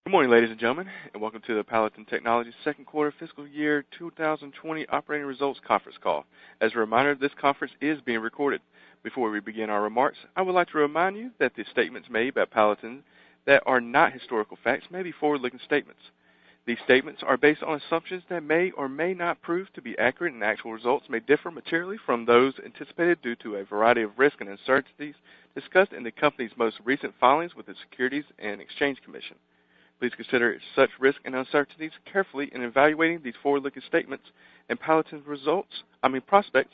Good morning, ladies and gentlemen, and welcome to the Palatin Technologies second quarter fiscal year 2020 operating results conference call. As a reminder, this conference is being recorded. Before we begin our remarks, I would like to remind you that the statements made by Palatin that are not historical facts may be forward-looking statements. These statements are based on assumptions that may or may not prove to be accurate, and actual results may differ materially from those anticipated due to a variety of risks and uncertainties discussed in the company's most recent filings with the Securities and Exchange Commission. Please consider such risks and uncertainties carefully in evaluating these forward-looking statements and Palatin's prospects.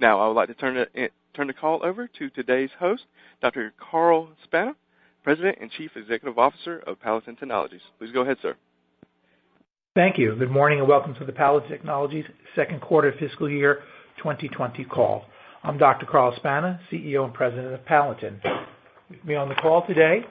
Now, I would like to turn the call over to today's host, Dr. Carl Spana, President and Chief Executive Officer of Palatin Technologies. Please go ahead, sir. Thank you. Good morning and welcome to the Palatin Technologies second quarter fiscal year 2020 call. I'm Dr. Carl Spana, CEO and President of Palatin. With me on the call today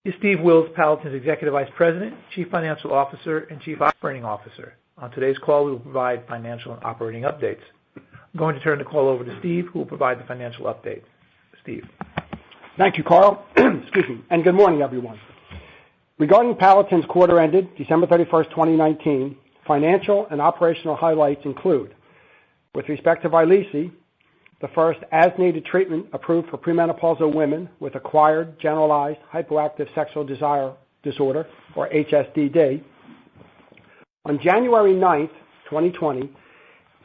is Steve Wills, Palatin's Executive Vice President, Chief Financial Officer, and Chief Operating Officer. On today's call, we will provide financial and operating updates. I'm going to turn the call over to Steve, who will provide the financial update. Steve. Thank you, Carl. Excuse me, and good morning, everyone. Regarding Palatin's quarter ended December 31st, 2019, financial and operational highlights include, with respect to Vyleesi, the first as-needed treatment approved for premenopausal women with acquired generalized hypoactive sexual desire disorder, or HSDD. On January 9th, 2020,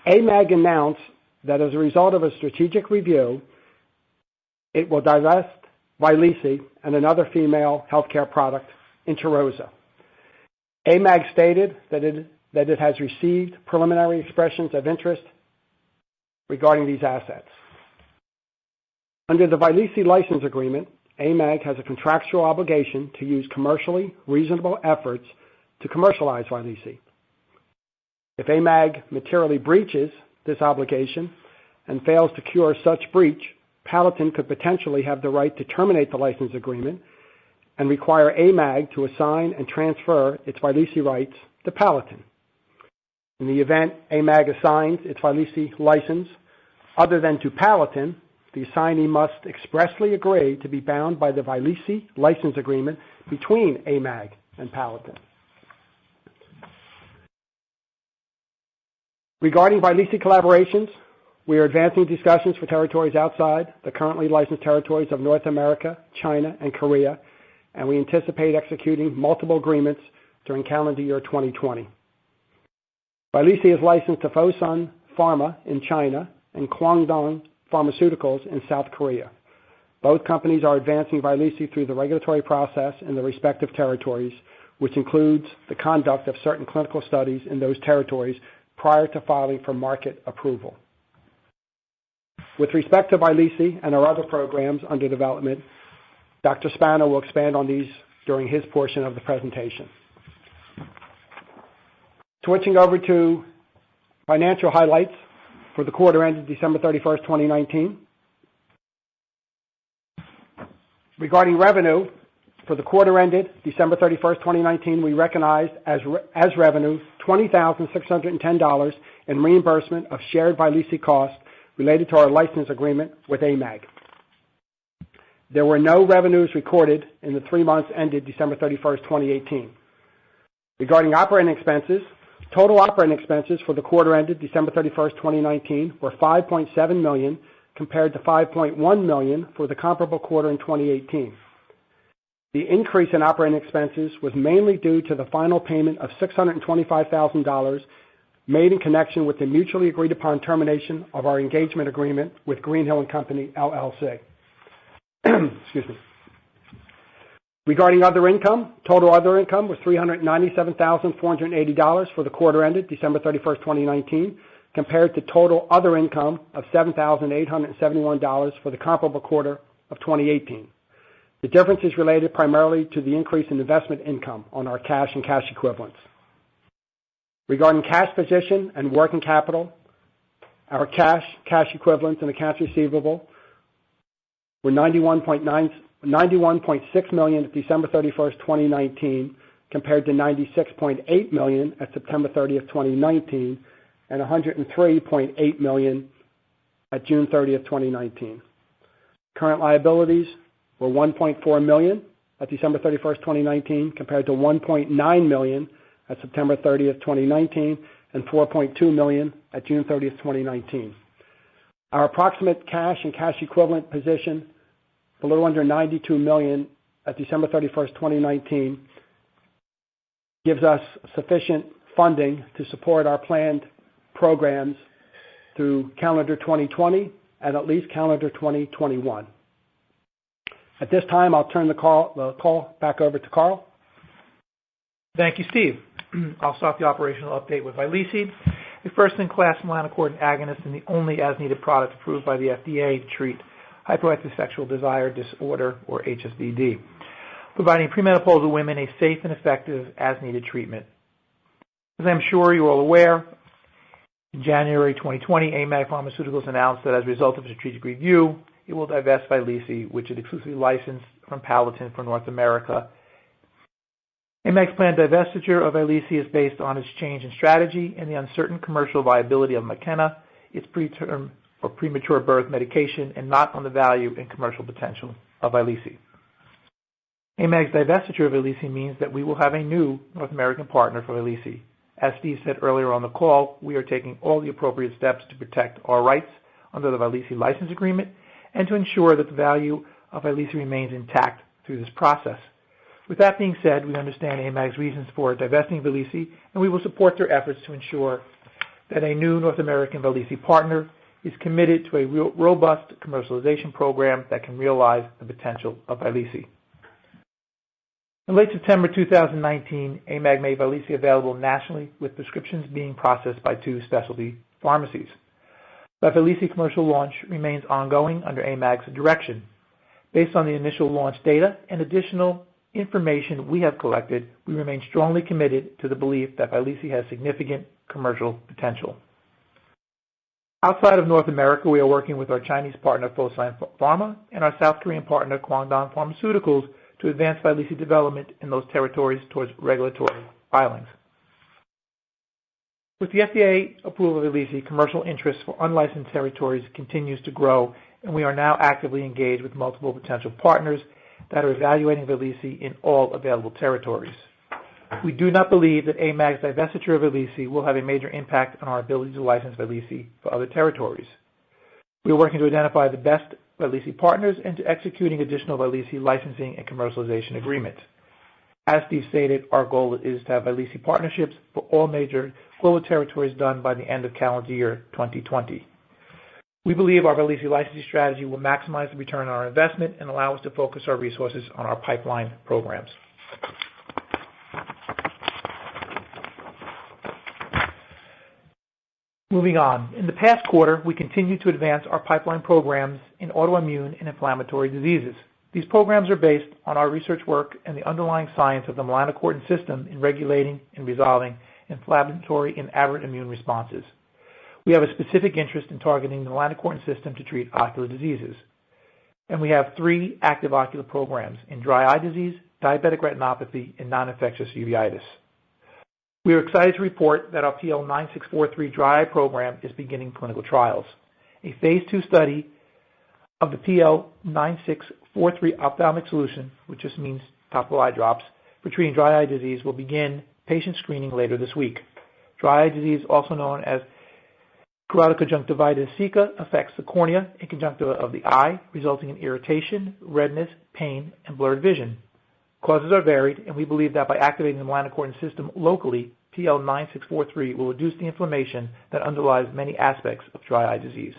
AMAG announced that as a result of a strategic review, it will divest Vyleesi and another female healthcare product, Interosa. AMAG stated that it has received preliminary expressions of interest regarding these assets. Under the Vyleesi license agreement, AMAG has a contractual obligation to use commercially reasonable efforts to commercialize Vyleesi. If AMAG materially breaches this obligation and fails to cure such breach, Palatin could potentially have the right to terminate the license agreement and require AMAG to assign and transfer its Vyleesi rights to Palatin. In the event AMAG assigns its Vyleesi license other than to Palatin, the assignee must expressly agree to be bound by the Vyleesi license agreement between AMAG and Palatin. Regarding Vyleesi collaborations, we are advancing discussions for territories outside the currently licensed territories of North America, China, and Korea, and we anticipate executing multiple agreements during calendar year 2020. Vyleesi is licensed to Fosun Pharma in China and Kwangdong Pharmaceuticals in South Korea. Both companies are advancing Vyleesi through the regulatory process in the respective territories, which includes the conduct of certain clinical studies in those territories prior to filing for market approval. With respect to Vyleesi and our other programs under development, Dr. Spana will expand on these during his portion of the presentation. Switching over to financial highlights for the quarter ended December 31st, 2019. Regarding revenue, for the quarter ended December 31st, 2019, we recognized as revenue $20,610 in reimbursement of shared Vyleesi costs related to our license agreement with AMAG. There were no revenues recorded in the 3 months ended December 31st, 2018. Regarding operating expenses, total operating expenses for the quarter ended December 31st, 2019 were $5.7 million compared to $5.1 million for the comparable quarter in 2018. The increase in operating expenses was mainly due to the final payment of $625,000 made in connection with the mutually agreed upon termination of our engagement agreement with Greenhill & Company, LLC. Excuse me. Regarding other income, total other income was $397,480 for the quarter ended December 31st, 2019, compared to total other income of $7,871 for the comparable quarter of 2018. The difference is related primarily to the increase in investment income on our cash and cash equivalents. Regarding cash position and working capital, our cash equivalents, and accounts receivable were $91.6 million at December 31st, 2019, compared to $96.8 million at September 30th, 2019, and $103.8 million at June 30th, 2019. Current liabilities were $1.4 million at December 31st, 2019, compared to $1.9 million at September 30th, 2019, and $4.2 million at June 30th, 2019. Our approximate cash and cash equivalent position, a little under $92 million at December 31st, 2019, gives us sufficient funding to support our planned programs through calendar 2020 and at least calendar 2021. At this time, I'll turn the call back over to Carl. Thank you, Steve. I'll start the operational update with Vyleesi, a first-in-class melanocortin agonist and the only as-needed product approved by the FDA to treat hypoactive sexual desire disorder, or HSDD, providing premenopausal women a safe and effective as-needed treatment. As I'm sure you're all aware, in January 2020, AMAG Pharmaceuticals announced that as a result of a strategic review, it will divest Vyleesi, which it exclusively licensed from Palatin for North America. AMAG's planned divestiture of Vyleesi is based on its change in strategy and the uncertain commercial viability of Makena, its preterm or premature birth medication, and not on the value and commercial potential of Vyleesi. AMAG's divestiture of Vyleesi means that we will have a new North American partner for Vyleesi. As Steve said earlier on the call, we are taking all the appropriate steps to protect our rights under the Vyleesi license agreement and to ensure that the value of Vyleesi remains intact through this process. With that being said, we understand AMAG's reasons for divesting Vyleesi, and we will support their efforts to ensure that a new North American Vyleesi partner is committed to a robust commercialization program that can realize the potential of Vyleesi. In late September 2019, AMAG made Vyleesi available nationally, with prescriptions being processed by 2 specialty pharmacies. The Vyleesi commercial launch remains ongoing under AMAG's direction. Based on the initial launch data and additional information we have collected, we remain strongly committed to the belief that Vyleesi has significant commercial potential. Outside of North America, we are working with our Chinese partner Fosun Pharma and our South Korean partner Kwangdong Pharmaceuticals to advance Vyleesi development in those territories towards regulatory filings. With the FDA approval of Vyleesi, commercial interest for unlicensed territories continues to grow, and we are now actively engaged with multiple potential partners that are evaluating Vyleesi in all available territories. We do not believe that AMAG's divestiture of Vyleesi will have a major impact on our ability to license Vyleesi for other territories. We are working to identify the best Vyleesi partners and to executing additional Vyleesi licensing and commercialization agreements. As Steve stated, our goal is to have Vyleesi partnerships for all major global territories done by the end of calendar year 2020. We believe our Vyleesi licensing strategy will maximize the return on our investment and allow us to focus our resources on our pipeline programs. Moving on. In the past quarter, we continued to advance our pipeline programs in autoimmune and inflammatory diseases. These programs are based on our research work and the underlying science of the melanocortin system in regulating and resolving inflammatory and aberrant immune responses. We have a specific interest in targeting the melanocortin system to treat ocular diseases. And we have 3 active ocular programs in dry eye disease, diabetic retinopathy, and non-infectious uveitis. We are excited to report that our PL9643 dry eye program is beginning clinical trials. A phase 2 study of the PL9643 ophthalmic solution, which just means topical eye drops, for treating dry eye disease will begin patient screening later this week. Dry eye disease, also known as keratoconjunctivitis sicca, affects the cornea and conjunctiva of the eye, resulting in irritation, redness, pain, and blurred vision. Causes are varied, and we believe that by activating the melanocortin system locally, PL9643 will reduce the inflammation that underlies many aspects of dry eye disease.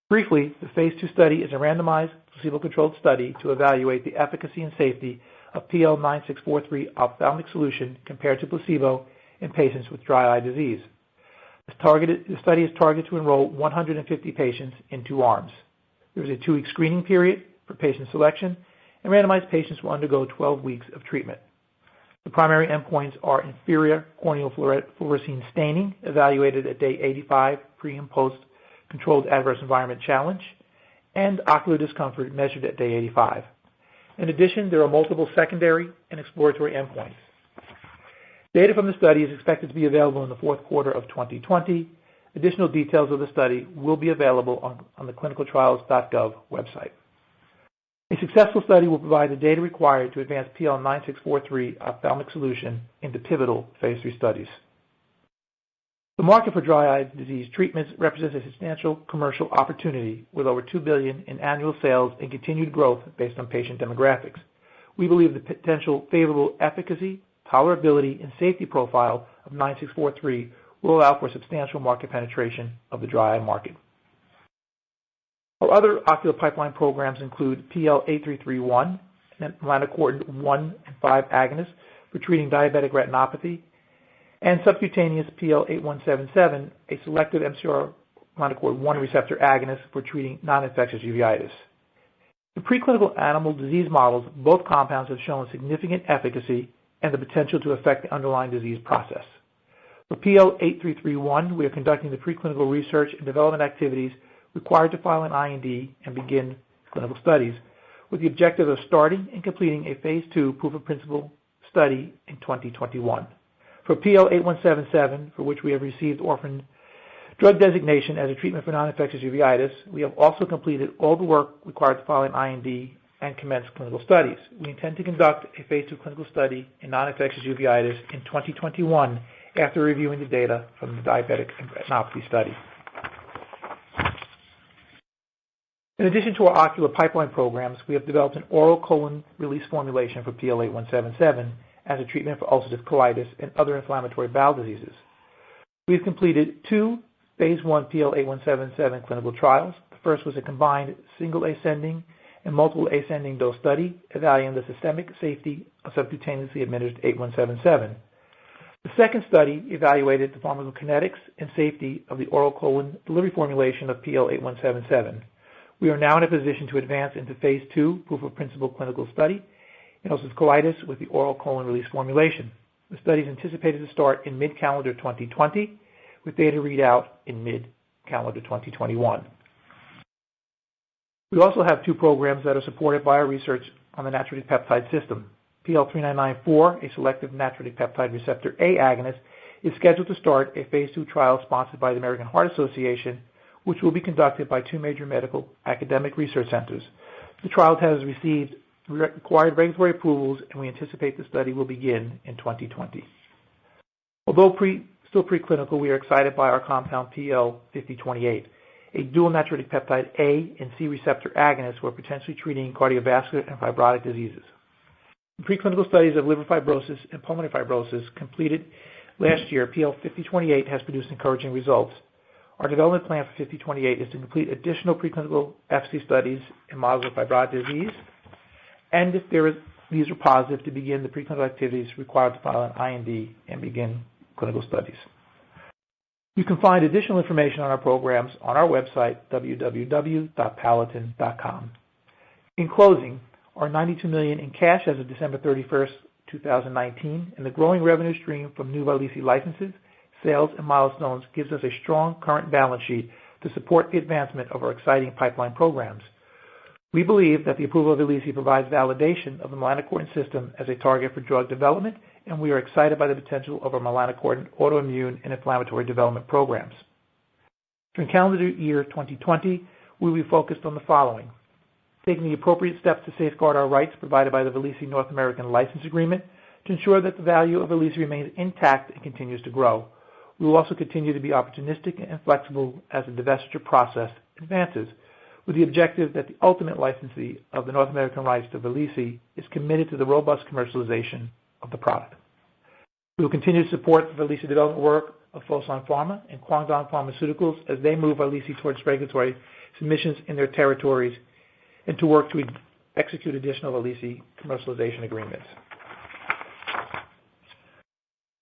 Briefly, the phase 2 study is a randomized, placebo-controlled study to evaluate the efficacy and safety of PL9643 ophthalmic solution compared to placebo in patients with dry eye disease. The study is targeted to enroll 150 patients in 2 arms. There is a 2-week screening period for patient selection, and randomized patients will undergo 12 weeks of treatment. The primary endpoints are inferior corneal fluorescein staining, evaluated at day 85 pre- and post-controlled adverse environment challenge, and ocular discomfort measured at day 85. In addition, there are multiple secondary and exploratory endpoints. Data from the study is expected to be available in the 4th quarter of 2020. Additional details of the study will be available on the clinicaltrials.gov website. A successful study will provide the data required to advance PL9643 ophthalmic solution into pivotal phase 3 studies. The market for dry eye disease treatments represents a substantial commercial opportunity with over $2 billion in annual sales and continued growth based on patient demographics. We believe the potential favorable efficacy, tolerability, and safety profile of 9643 will allow for substantial market penetration of the dry eye market. Our other ocular pipeline programs include PL8331, and melanocortin 1 and 5 agonists for treating diabetic retinopathy, and subcutaneous PL8177, a selective MCR melanocortin 1 receptor agonist for treating non-infectious uveitis. In preclinical animal disease models, both compounds have shown significant efficacy and the potential to affect the underlying disease process. For PL8331, we are conducting the preclinical research and development activities required to file an IND and begin clinical studies, with the objective of starting and completing a phase 2 proof of principle study in 2021. For PL8177, for which we have received orphan drug designation as a treatment for non-infectious uveitis, we have also completed all the work required to file an IND and commence clinical studies. We intend to conduct a phase 2 clinical study in non-infectious uveitis in 2021 after reviewing the data from the diabetic retinopathy study. In addition to our ocular pipeline programs, we have developed an oral colon release formulation for PL8177 as a treatment for ulcerative colitis and other inflammatory bowel diseases. We have completed 2 phase 1 PL8177 clinical trials. The first was a combined single ascending and multiple ascending dose study evaluating the systemic safety of subcutaneously administered 8177. The second study evaluated the pharmacokinetics and safety of the oral colon delivery formulation of PL8177. We are now in a position to advance into phase 2 proof of principle clinical study in ulcerative colitis with the oral colon release formulation. The study is anticipated to start in mid-calendar 2020 with data readout in mid-calendar 2021. We also have 2 programs that are supported by our research on the natriuretic peptide system. PL3994, a selective natriuretic peptide receptor A agonist, is scheduled to start a phase 2 trial sponsored by the American Heart Association, which will be conducted by 2 major medical academic research centers. The trial has received required regulatory approvals, and we anticipate the study will begin in 2020. Although still preclinical, we are excited by our compound PL5028, a dual natriuretic peptide A and C receptor agonist for potentially treating cardiovascular and fibrotic diseases. Preclinical studies of liver fibrosis and pulmonary fibrosis completed last year, PL5028 has produced encouraging results. Our development plan for 5028 is to complete additional preclinical efficacy studies in models of fibrotic disease, and if these are positive, to begin the preclinical activities required to file an IND and begin clinical studies. You can find additional information on our programs on our website, www.palatin.com. In closing, our $92 million in cash as of December 31st, 2019, and the growing revenue stream from new Vyleesi licenses, sales, and milestones gives us a strong current balance sheet to support the advancement of our exciting pipeline programs. We believe that the approval of Vyleesi provides validation of the melanocortin system as a target for drug development, and we are excited by the potential of our melanocortin autoimmune and inflammatory development programs. During calendar year 2020, we will be focused on the following: taking the appropriate steps to safeguard our rights provided by the Vyleesi North American License Agreement to ensure that the value of Vyleesi remains intact and continues to grow. We will also continue to be opportunistic and flexible as the divestiture process advances, with the objective that the ultimate licensee of the North American rights to Vyleesi is committed to the robust commercialization of the product. We will continue to support the Vyleesi development work of Fosun Pharma and Kwangdong Pharmaceuticals as they move Vyleesi towards regulatory submissions in their territories and to work to execute additional Vyleesi commercialization agreements.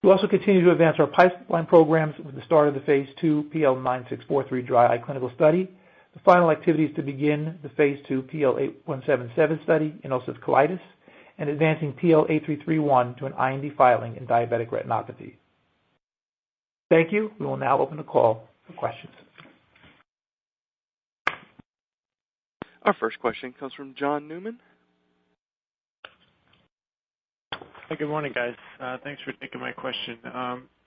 We'll also continue to advance our pipeline programs with the start of the phase 2 PL9643 dry eye clinical study, the final activities to begin the phase 2 PL8177 study in ulcerative colitis, and advancing PL8331 to an IND filing in diabetic retinopathy. Thank you. We will now open the call for questions. Our first question comes from John Newman. Hey, good morning, guys. Thanks for taking my question.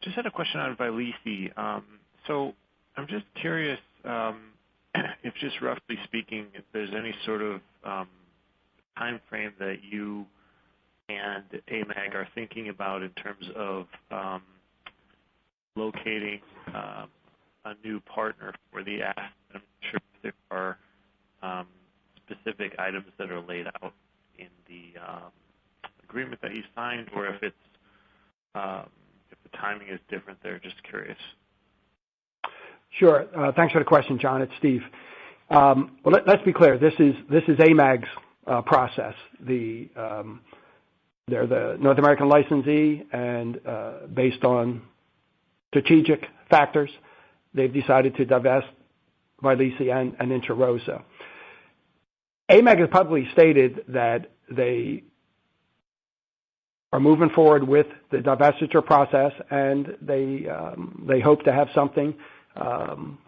Just had a question on Vyleesi. So I'm just curious if, just roughly speaking, if there's any sort of time frame that you and AMAG are thinking about in terms of locating a new partner for the asset? I'm not sure if there are specific items that are laid out in the agreement that you signed, or if it's if the timing is different there. Just curious. Sure. Thanks for the question, John. It's Steve. Well, let's be clear. This is AMAG's process. They're the North American licensee, and based on strategic factors, they've decided to divest Vyleesi and Intra Rosa. AMAG has publicly stated that they are moving forward with the divestiture process, and they hope to have something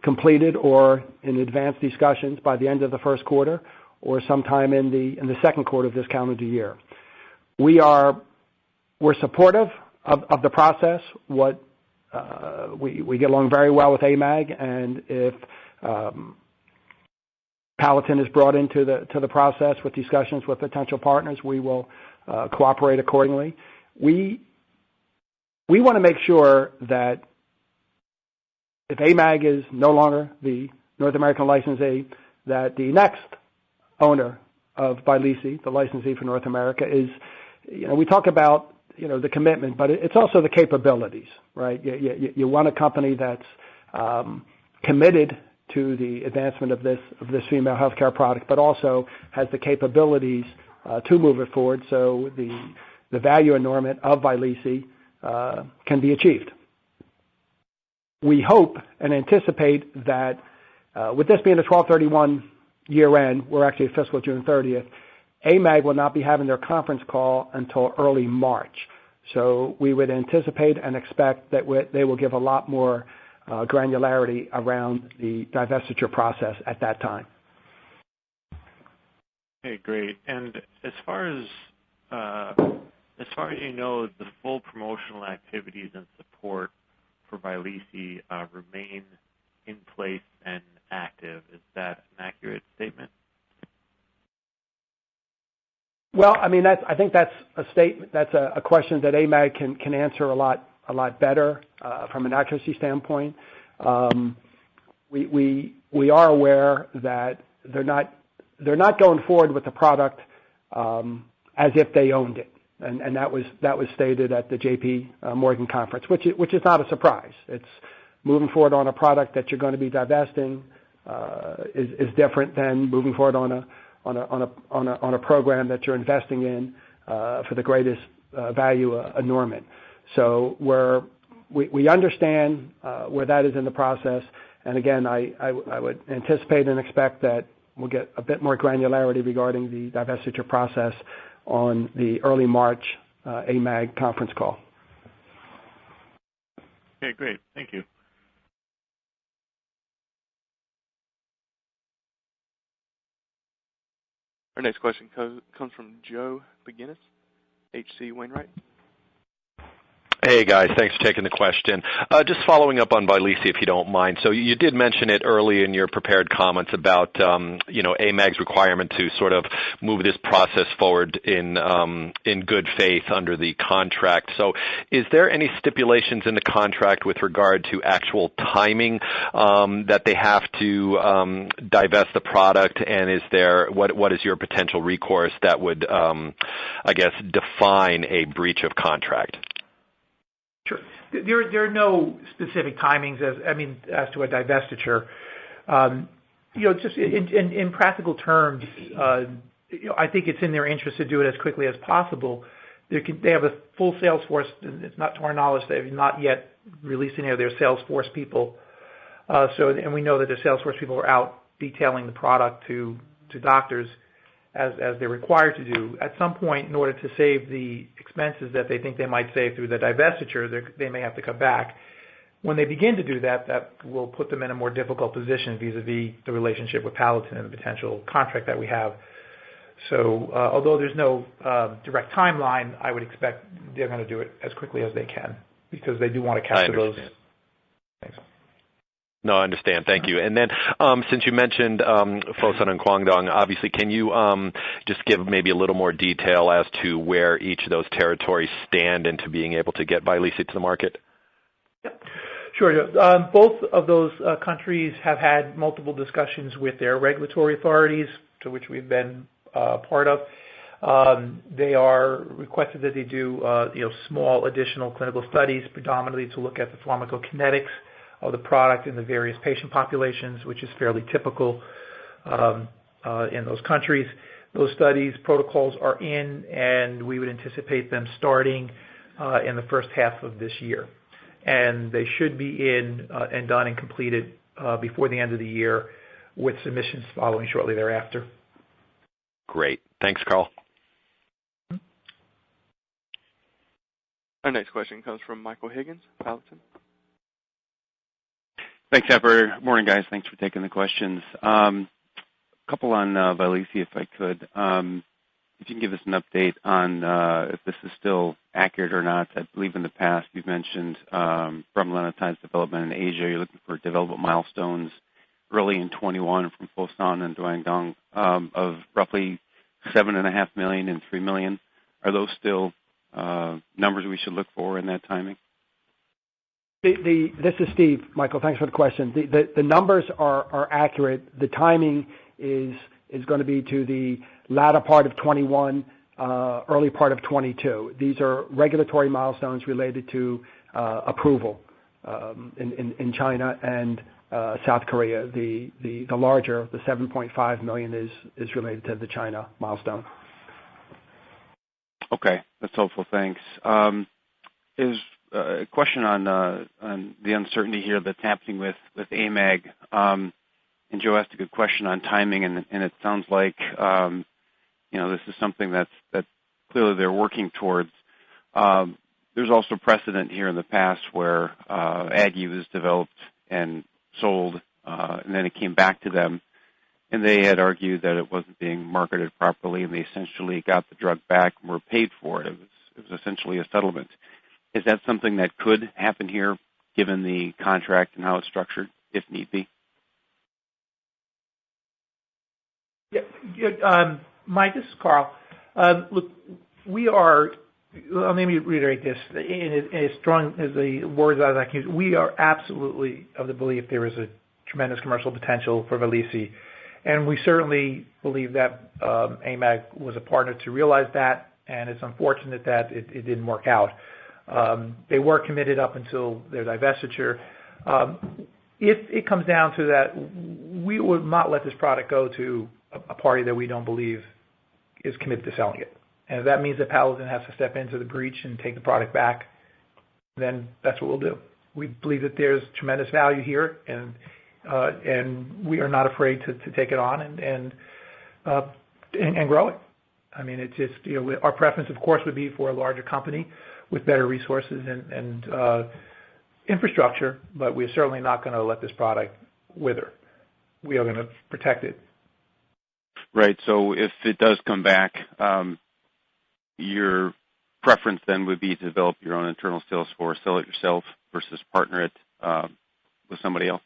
completed or in advanced discussions by the end of the first quarter or sometime in the second quarter of this calendar year. We're supportive of the process. We get along very well with AMAG, and if Palatin is brought into the process with discussions with potential partners, we will cooperate accordingly. We want to make sure that if AMAG is no longer the North American licensee, that the next owner of Vyleesi, the licensee for North America, is, we talk about, the commitment, but it's also the capabilities, right? You want a company that's committed to the advancement of this female healthcare product, but also has the capabilities to move it forward, so the value enormement of Vyleesi can be achieved. We hope and anticipate that with this being a 12/31 year end, we're actually at fiscal June 30th, AMAG will not be having their conference call until early March. So we would anticipate and expect that they will give a lot more granularity around the divestiture process at that time. Okay, great. And as far as you know, the full promotional activities and support for Vyleesi remain in place and active. Is that an accurate statement? Well, I mean, I think that's a statement. That's a question that AMAG can answer a lot better from an accuracy standpoint. We are aware that they're not going forward with the product as if they owned it, and that was stated at the J.P. Morgan conference, which is not a surprise. It's moving forward on a product that you're going to be divesting is different than moving forward on a program that you're investing in for the greatest value enormous. So we understand where that is in the process, and again, I would anticipate and expect that we'll get a bit more granularity regarding the divestiture process on the early March AMAG conference call. Okay, great. Thank you. Our next question comes from Joe McGinnis, H.C. Wainwright. Hey, guys. Thanks for taking the question. Just following up on Vyleesi, if you don't mind. So you did mention it early in your prepared comments about, AMAG's requirement to sort of move this process forward in good faith under the contract. So is there any stipulations in the contract with regard to actual timing that they have to divest the product? And is there what is your potential recourse that would, define a breach of contract? Sure. There are no specific timings as to a divestiture. Just in practical terms, I think it's in their interest to do it as quickly as possible. They have a full sales force. It's not to our knowledge they have not yet released any of their sales force people. And we know that their sales force people are out detailing the product to doctors as they're required to do. At some point, in order to save the expenses that they think they might save through the divestiture, they may have to come back. When they begin to do that, that will put them in a more difficult position vis-a-vis the relationship with Palatin and the potential contract that we have. So although there's no direct timeline, I would expect they're going to do it as quickly as they can because they do want to capture those things. No, I understand. Thank you. And then since you mentioned Fosun and Guangdong, obviously, can you just give maybe a little more detail as to where each of those territories stand into being able to get Vyleesi to the market? Yep. Sure. Both of those countries have had multiple discussions with their regulatory authorities, to which we've been part of. They are requested that they do small additional clinical studies, predominantly to look at the pharmacokinetics of the product in the various patient populations, which is fairly typical in those countries. Those studies protocols are in, and we would anticipate them starting in the first half of this year. And they should be in and done and completed before the end of the year, with submissions following shortly thereafter. Great. Thanks, Carl. Our next question comes from Michael Higgins, Palatin. Thanks, Operator. Morning, guys. Thanks for taking the questions. A couple on Vyleesi, if I could. If you can give us an update on if this is still accurate or not. I believe in the past you've mentioned bremelanotide development in Asia. You're looking for development milestones early in 21 from Fosun and Guangdong of roughly $7.5 million and $3 million. Are those still numbers we should look for in that timing? This is Steve, Michael. Thanks for the question. The numbers are accurate. The timing is going to be to the latter part of 21, early part of 22. These are regulatory milestones related to approval in China and South Korea. The larger, the $7.5 million, is related to the China milestone. Okay, that's helpful. Thanks. Is a question on the uncertainty here that's happening with AMAG. And Joe asked a good question on timing, and it sounds like this is something that clearly they're working towards. There's also precedent here in the past where Aggie was developed and sold, and then it came back to them, and they had argued that it wasn't being marketed properly, and they essentially got the drug back and were paid for it. It was essentially a settlement. Is that something that could happen here, given the contract and how it's structured, if need be? Yeah, Mike, this is Carl. Look, let me reiterate this in as strong as the words as I can use. We are absolutely of the belief there is a tremendous commercial potential for Vyleesi, and we certainly believe that AMAG was a partner to realize that, and it's unfortunate that it didn't work out. They were committed up until their divestiture. If it comes down to that, we would not let this product go to a party that we don't believe is committed to selling it. And if that means that Palatin has to step into the breach and take the product back, then that's what we'll do. We believe that there's tremendous value here, and we are not afraid to take it on and grow it. I mean, it's just, our preference, of course, would be for a larger company with better resources and infrastructure, but we're certainly not going to let this product wither. We are going to protect it. Right. So if it does come back, your preference then would be to develop your own internal sales force, sell it yourself, versus partner it with somebody else?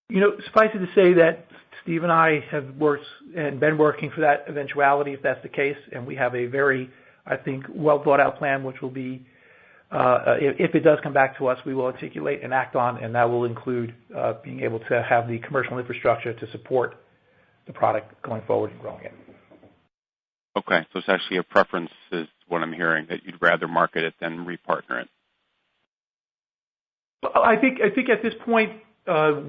Suffice it to say that Steve and I have worked and been working for that eventuality, if that's the case, and we have a very, I think, well thought out plan, which will be, if it does come back to us, we will articulate and act on, and that will include being able to have the commercial infrastructure to support the product going forward and growing it. Okay, so it's actually a preference, is what I'm hearing, that you'd rather market it than repartner it. I think at this point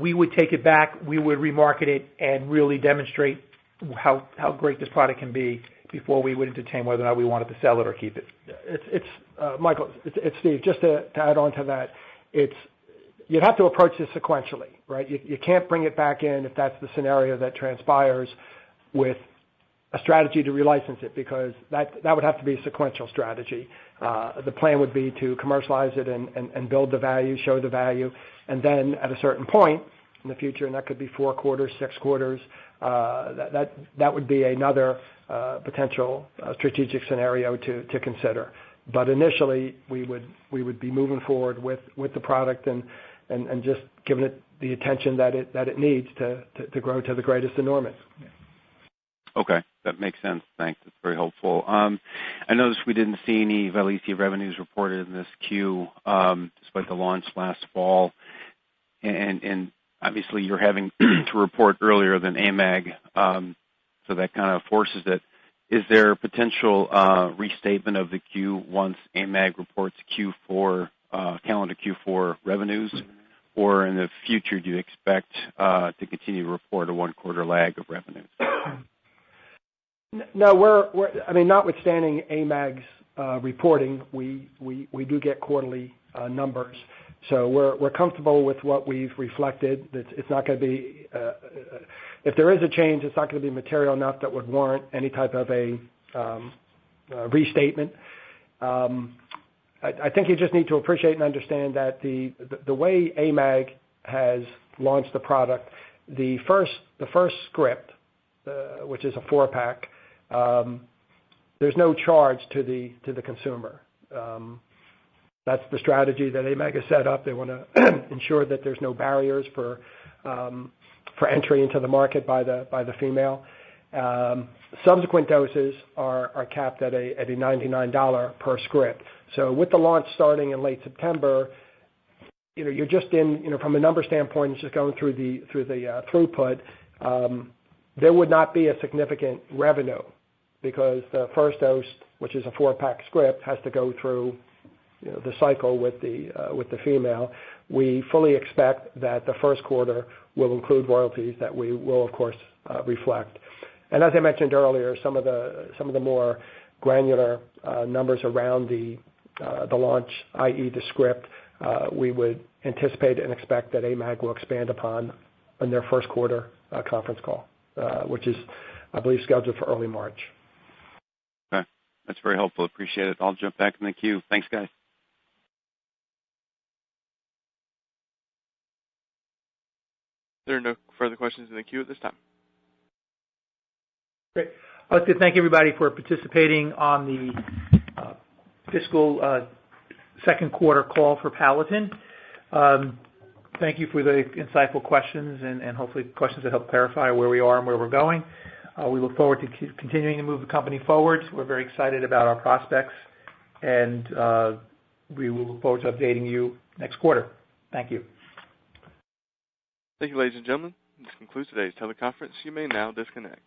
we would take it back, we would remarket it, and really demonstrate how great this product can be before we would entertain whether or not we wanted to sell it or keep it. It's Michael. It's Steve. Just to add on to that, you'd have to approach this sequentially, right? You can't bring it back in if that's the scenario that transpires with a strategy to relicense it, because that would have to be a sequential strategy. The plan would be to commercialize it and build the value, show the value, and then at a certain point in the future, and that could be 4 quarters, 6 quarters, that would be another potential strategic scenario to consider. But initially, we would be moving forward with the product, and and just giving it the attention that it needs to grow to the greatest enormous. Okay, that makes sense. Thanks. That's very helpful. I noticed we didn't see any Vyleesi revenues reported in this Q, despite the launch last fall. And obviously you're having to report earlier than AMAG, so that kind of forces it. Is there potential restatement of the Q once AMAG reports Q4, calendar Q4 revenues? Or in the future, do you expect to continue to report a one-quarter lag of revenues? No, notwithstanding AMAG's reporting, we do get quarterly numbers. So we're comfortable with what we've reflected. It's not going to be, if there is a change, it's not going to be material enough that would warrant any type of a restatement. I think you just need to appreciate and understand that the way AMAG has launched the product, the first script, which is a 4-pack, there's no charge to the consumer. That's the strategy that AMAG has set up. They want to ensure that there's no barriers for entry into the market by the female. Subsequent doses are capped at a $99 per script. So with the launch starting in late September, you're just from a number standpoint, it's just going through the throughput. There would not be a significant revenue because the first dose, which is a 4-pack script, has to go through the cycle with the female. We fully expect that the first quarter will include royalties that we will, of course, reflect. And as I mentioned earlier, some of the more granular numbers around the launch, i.e. the script, we would anticipate and expect that AMAG will expand upon in their first quarter conference call, which is, I believe, scheduled for early March. Okay. That's very helpful. Appreciate it. I'll jump back in the queue. Thanks, guys. There are no further questions in the queue at this time. Great. I'd like to thank everybody for participating on the fiscal second quarter call for Palatin. Thank you for the insightful questions and hopefully questions that help clarify where we are and where we're going. We look forward to continuing to move the company forward. We're very excited about our prospects, and we will look forward to updating you next quarter. Thank you. Thank you, ladies and gentlemen. This concludes today's teleconference. You may now disconnect.